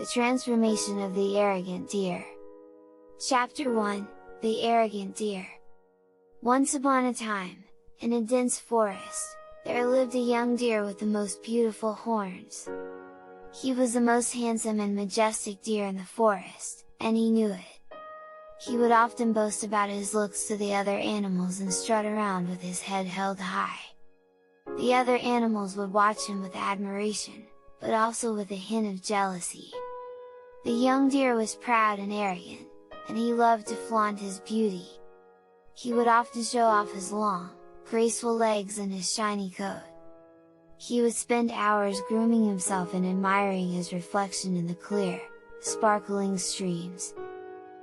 The transformation of the arrogant deer. Chapter 1, The Arrogant Deer. Once upon a time, in a dense forest, there lived a young deer with the most beautiful horns. He was the most handsome and majestic deer in the forest, and he knew it. He would often boast about his looks to the other animals and strut around with his head held high. The other animals would watch him with admiration, but also with a hint of jealousy. The young deer was proud and arrogant, and he loved to flaunt his beauty. He would often show off his long, graceful legs and his shiny coat. He would spend hours grooming himself and admiring his reflection in the clear, sparkling streams.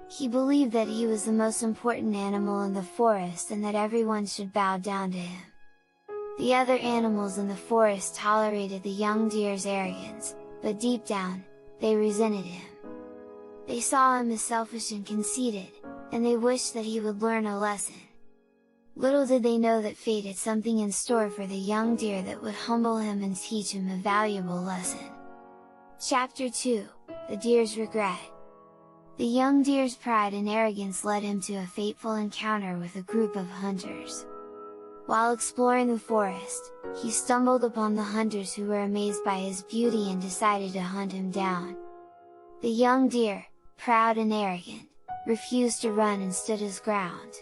He believed that he was the most important animal in the forest and that everyone should bow down to him. The other animals in the forest tolerated the young deer's arrogance, but deep down, they resented him. They saw him as selfish and conceited, and they wished that he would learn a lesson. Little did they know that fate had something in store for the young deer that would humble him and teach him a valuable lesson. Chapter 2, The Deer's Regret. The young deer's pride and arrogance led him to a fateful encounter with a group of hunters. While exploring the forest, he stumbled upon the hunters who were amazed by his beauty and decided to hunt him down. The young deer, proud and arrogant, refused to run and stood his ground.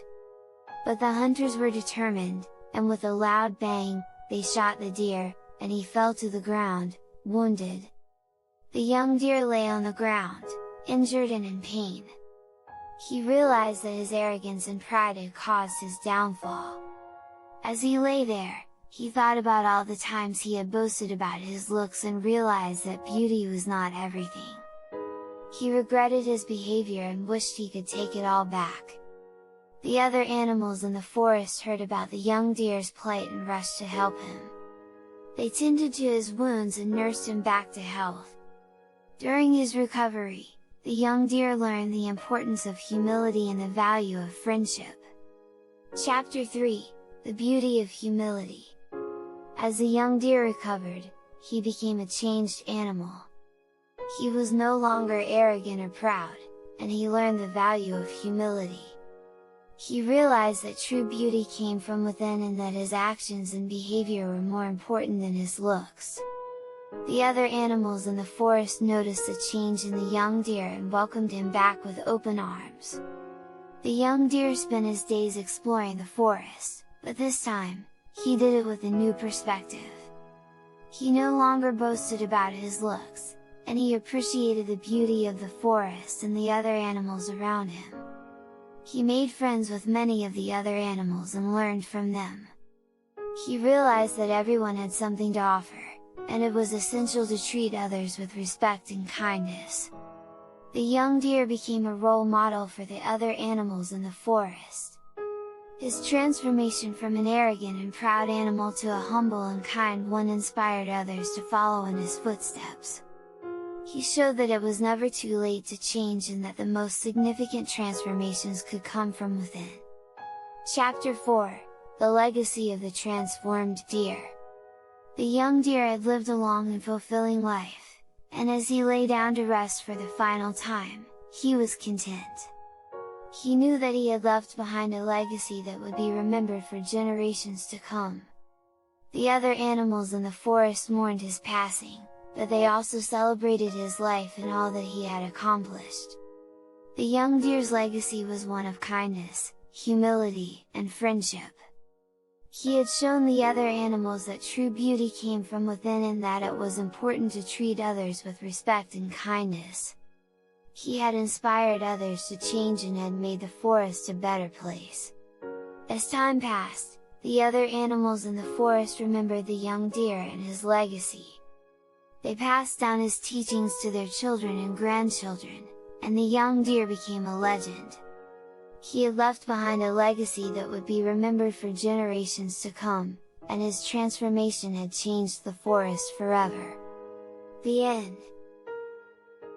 But the hunters were determined, and with a loud bang, they shot the deer, and he fell to the ground, wounded. The young deer lay on the ground, injured and in pain. He realized that his arrogance and pride had caused his downfall. As he lay there, he thought about all the times he had boasted about his looks and realized that beauty was not everything. He regretted his behavior and wished he could take it all back. The other animals in the forest heard about the young deer's plight and rushed to help him. They tended to his wounds and nursed him back to health. During his recovery, the young deer learned the importance of humility and the value of friendship. Chapter 3, The Beauty of Humility. As the young deer recovered, he became a changed animal. He was no longer arrogant or proud, and he learned the value of humility. He realized that true beauty came from within and that his actions and behavior were more important than his looks. The other animals in the forest noticed a change in the young deer and welcomed him back with open arms. The young deer spent his days exploring the forest, but this time, he did it with a new perspective. He no longer boasted about his looks, and he appreciated the beauty of the forest and the other animals around him. He made friends with many of the other animals and learned from them. He realized that everyone had something to offer, and it was essential to treat others with respect and kindness. The young deer became a role model for the other animals in the forest. His transformation from an arrogant and proud animal to a humble and kind one inspired others to follow in his footsteps. He showed that it was never too late to change and that the most significant transformations could come from within. Chapter 4, The Legacy of the Transformed Deer. The young deer had lived a long and fulfilling life, and as he lay down to rest for the final time, he was content. He knew that he had left behind a legacy that would be remembered for generations to come. The other animals in the forest mourned his passing, but they also celebrated his life and all that he had accomplished. The young deer's legacy was one of kindness, humility, and friendship. He had shown the other animals that true beauty came from within and that it was important to treat others with respect and kindness. He had inspired others to change and had made the forest a better place. As time passed, the other animals in the forest remembered the young deer and his legacy. They passed down his teachings to their children and grandchildren, and the young deer became a legend. He had left behind a legacy that would be remembered for generations to come, and his transformation had changed the forest forever. The end.